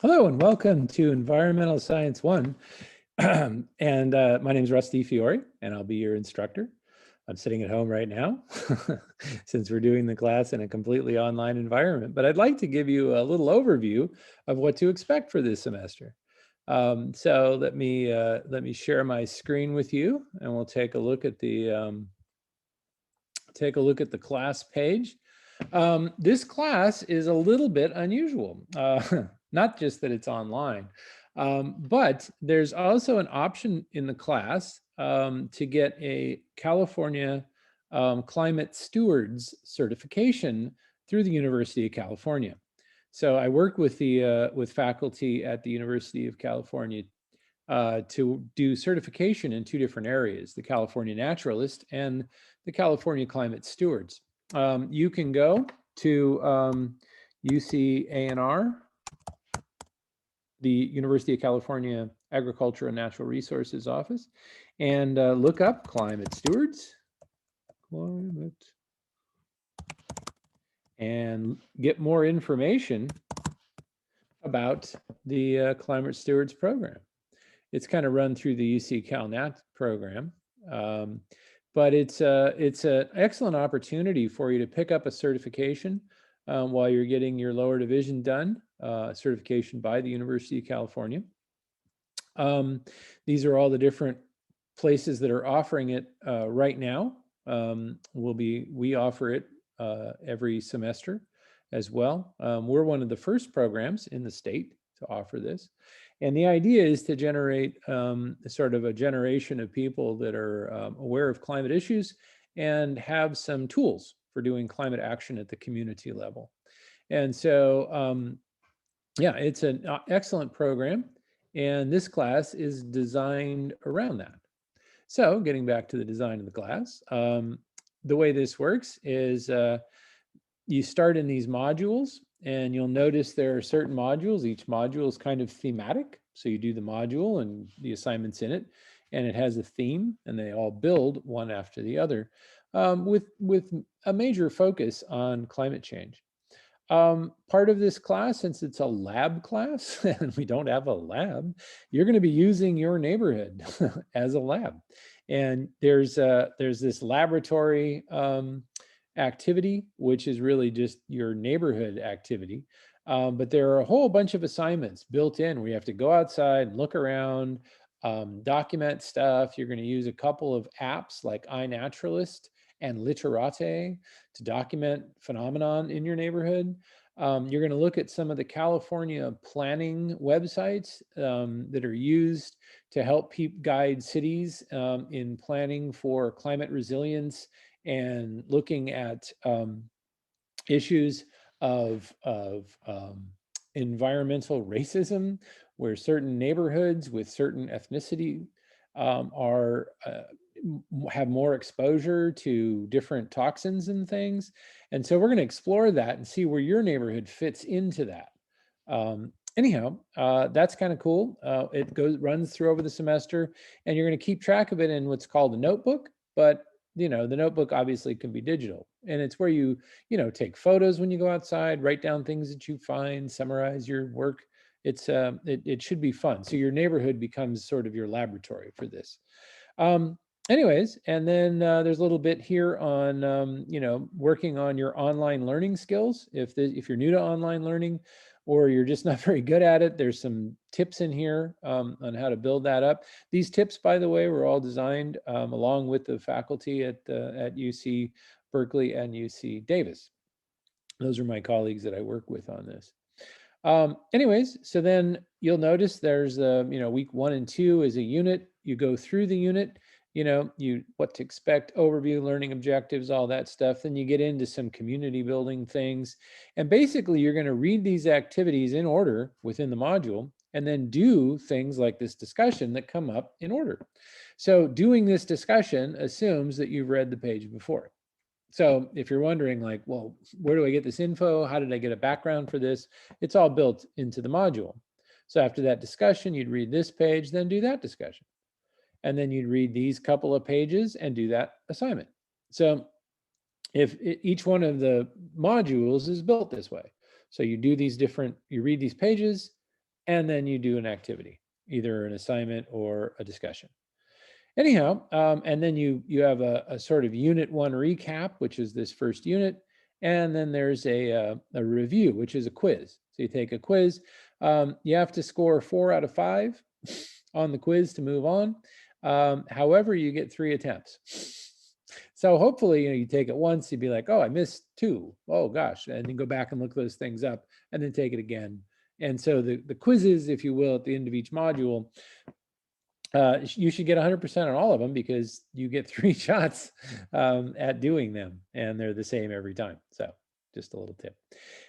Hello and welcome to Environmental Science 1. My name is Rusty Fiore and I'll be your instructor. I'm sitting at home right now since we're doing the class in a completely online environment, but I'd like to give you a little overview of what to expect for this semester. So let me share my screen with you and we'll take a look at the class page. This class is a little bit unusual, not just that it's online, but there's also an option in the class to get a California Climate Stewards certification through the University of California. So I work with with faculty at the University of California to do certification in two different areas, the California Naturalist and the California Climate Stewards. You can go to UCANR, the University of California Agriculture and Natural Resources Office, and look up Climate Stewards, and get more information about the Climate Stewards program. It's kind of run through the UC CalNat program, but it's an excellent opportunity for you to pick up a certification while you're getting your lower division done, certification by the University of California. These are all the different places that are offering it right now. We offer it every semester as well. We're one of the first programs in the state to offer this. And the idea is to generate sort of a generation of people that are aware of climate issues and have some tools for doing climate action at the community level. And so, yeah, it's an excellent program. And this class is designed around that. So getting back to the design of the class, the way this works is you start in these modules, and you'll notice there are certain modules. Each module is kind of thematic. So you do the module and the assignments in it, and it has a theme, and they all build one after the other with a major focus on climate change. Part of this class, since it's a lab class and we don't have a lab, you're going to be using your neighborhood as a lab. And there's this laboratory activity, which is really just your neighborhood activity. But there are a whole bunch of assignments built in where you have to go outside and look around, document stuff. You're going to use a couple of apps like iNaturalist and Literate to document phenomenon in your neighborhood. You're going to look at some of the California planning websites that are used to help guide cities in planning for climate resilience and looking at issues of environmental racism, where certain neighborhoods with certain ethnicity have more exposure to different toxins and things. And so we're going to explore that and see where your neighborhood fits into that. Anyhow, that's kind of cool. It runs through over the semester, and you're going to keep track of it in what's called a notebook, but the notebook obviously can be digital, and it's where you take photos when you go outside, write down things that you find, summarize your work. It should be fun. So your neighborhood becomes sort of your laboratory for this. Anyways, and then there's a little bit here on working on your online learning skills. If you're new to online learning, or you're just not very good at it, there's some tips in here on how to build that up. These tips, by the way, were all designed along with the faculty at UC Berkeley and UC Davis. Those are my colleagues that I work with on this. Anyways, so then you'll notice there's week 1 and 2 is a unit. You go through the unit, what to expect, overview, learning objectives, all that stuff. Then you get into some community building things. And basically you're going to read these activities in order within the module, and then do things like this discussion that come up in order. So doing this discussion assumes that you've read the page before. So if you're wondering, like, well, where do I get this info? How did I get a background for this? It's all built into the module. So after that discussion, you'd read this page, then do that discussion. And then you'd read these couple of pages and do that assignment. So if each one of the modules is built this way. So you do these you read these pages, and then you do an activity, either an assignment or a discussion. Anyhow, and then you have a sort of unit 1 recap, which is this first unit, and then there's a review, which is a quiz. So you take a quiz. You have to score 4 out of 5 on the quiz to move on. However, you get 3 attempts. So hopefully, you take it once, you'd be like, oh, I missed 2. Oh gosh, and then go back and look those things up, and then take it again. And so the quizzes, if you will, at the end of each module, you should get 100% on all of them, because you get 3 shots at doing them, and they're the same every time. So just a little tip.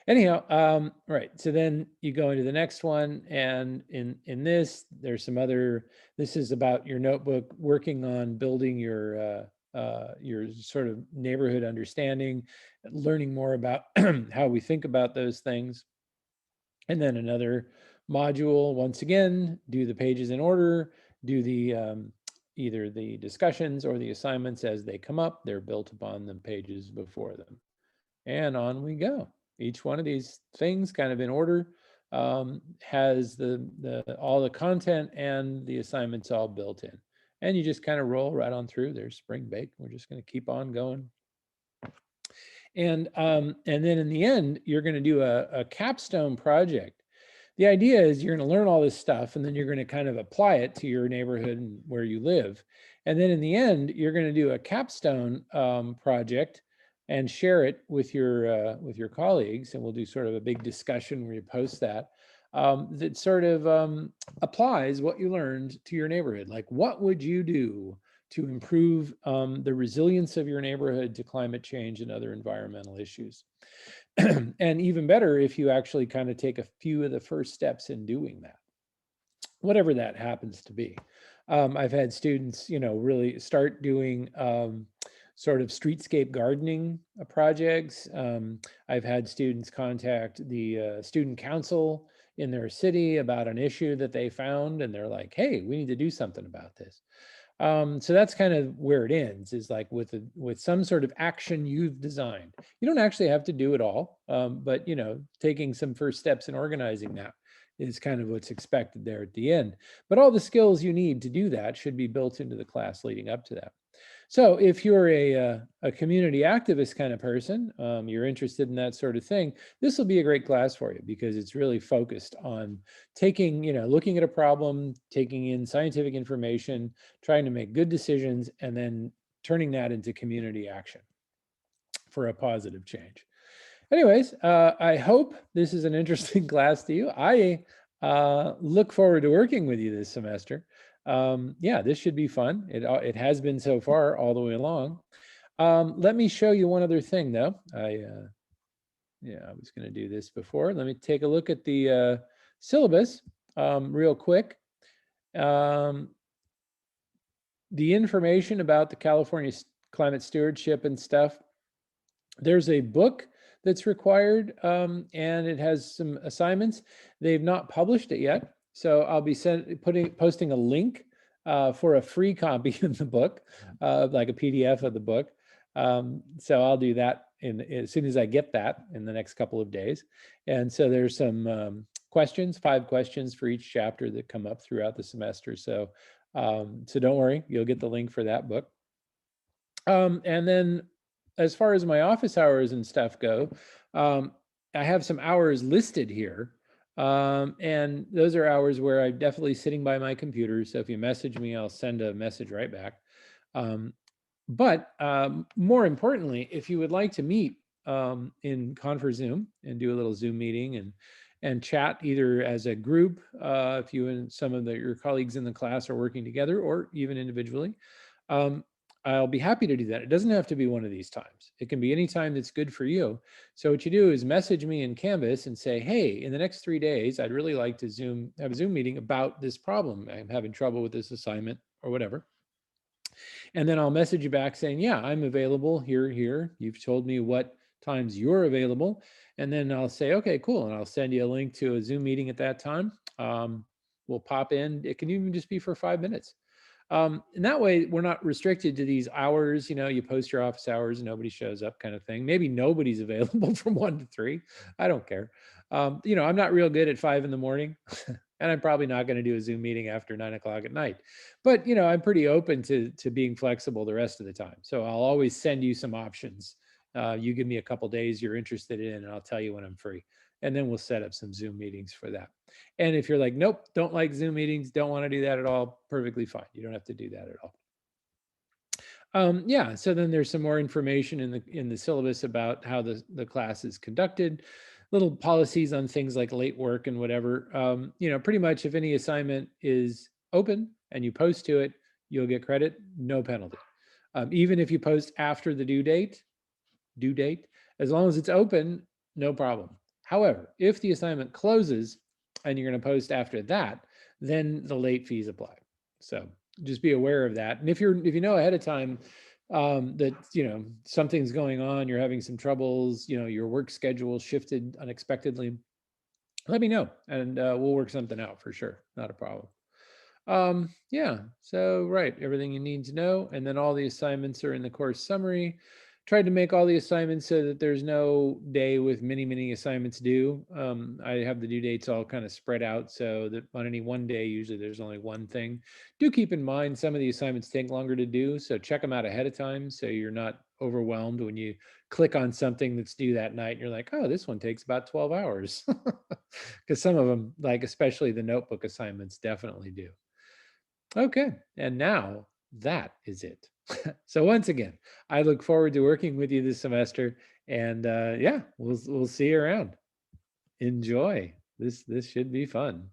Anyhow, right, so then you go into the next one, and in this, there's some other, this is about your notebook, working on building your sort of neighborhood understanding, learning more about how we think about those things. And then another module, once again, do the pages in order, do the either the discussions or the assignments as they come up. They're built upon the pages before them. And on we go. Each one of these things, kind of in order, has all the content and the assignments all built in. And you just kind of roll right on through. There's spring bake. We're just going to keep on going. And then in the end, you're going to do a capstone project. The idea is you're going to learn all this stuff, and then you're going to kind of apply it to your neighborhood and where you live. And then in the end, you're going to do a capstone project and share it with your colleagues. And we'll do sort of a big discussion where you post that. That sort of applies what you learned to your neighborhood. Like, what would you do to improve the resilience of your neighborhood to climate change and other environmental issues? And even better, if you actually kind of take a few of the first steps in doing that, whatever that happens to be. I've had students, really start doing sort of streetscape gardening projects. I've had students contact the student council in their city about an issue that they found, and they're like, hey, we need to do something about this. So that's kind of where it ends, is like with some sort of action you've designed. You don't actually have to do it all, but taking some first steps in organizing that is kind of what's expected there at the end. But all the skills you need to do that should be built into the class leading up to that. So if you're a community activist kind of person, you're interested in that sort of thing, this will be a great class for you, because it's really focused on taking, looking at a problem, taking in scientific information, trying to make good decisions, and then turning that into community action for a positive change. Anyways, I hope this is an interesting class to you. I look forward to working with you this semester. Yeah, this should be fun. It has been so far all the way along. Let me show you one other thing, though. I was going to do this before. Let me take a look at the syllabus real quick. The information about the California climate stewardship and stuff, there's a book that's required, and it has some assignments. They've not published it yet, so I'll be posting a link for a free copy of the book, like a PDF of the book. So I'll do that as soon as I get that in the next couple of days. And so there's some questions, 5 questions for each chapter that come up throughout the semester. So don't worry, you'll get the link for that book. And then as far as my office hours and stuff go, I have some hours listed here. And those are hours where I'm definitely sitting by my computer. So if you message me, I'll send a message right back. But more importantly, if you would like to meet in ConferZoom and do a little Zoom meeting and chat either as a group, if you and some of your colleagues in the class are working together, or even individually, I'll be happy to do that. It doesn't have to be one of these times. It can be any time that's good for you. So what you do is message me in Canvas and say, hey, in the next 3 days, I'd really like to have a Zoom meeting about this problem. I'm having trouble with this assignment or whatever. And then I'll message you back saying, yeah, I'm available here. You've told me what times you're available. And then I'll say, okay, cool. And I'll send you a link to a Zoom meeting at that time. We'll pop in. It can even just be for 5 minutes. And that way we're not restricted to these hours, you post your office hours and nobody shows up kind of thing. Maybe nobody's available from 1 to 3. I don't care. I'm not real good at 5 in the morning and I'm probably not going to do a Zoom meeting after 9 o'clock at night, but I'm pretty open to being flexible the rest of the time. So I'll always send you some options. You give me a couple days you're interested in and I'll tell you when I'm free. And then we'll set up some Zoom meetings for that. And if you're like, nope, don't like Zoom meetings, don't want to do that at all, perfectly fine. You don't have to do that at all. Yeah, so then there's some more information in the syllabus about how the class is conducted, little policies on things like late work and whatever. Pretty much if any assignment is open and you post to it, you'll get credit, no penalty. Even if you post after the due date, as long as it's open, no problem. However, if the assignment closes and you're going to post after that, then the late fees apply. So just be aware of that. And if you know ahead of time that something's going on, you're having some troubles, your work schedule shifted unexpectedly, let me know and we'll work something out for sure. Not a problem. Yeah, so right, everything you need to know, and then all the assignments are in the course summary. Tried to make all the assignments so that there's no day with many assignments due. I have the due dates all kind of spread out so that on any one day, usually there's only one thing. Do keep in mind some of the assignments take longer to do, so check them out ahead of time so you're not overwhelmed when you click on something that's due that night and you're like, oh, this one takes about 12 hours. Because some of them, like especially the notebook assignments, definitely do. Okay, and now that is it. So once again, I look forward to working with you this semester, and yeah, we'll see you around. Enjoy. This should be fun.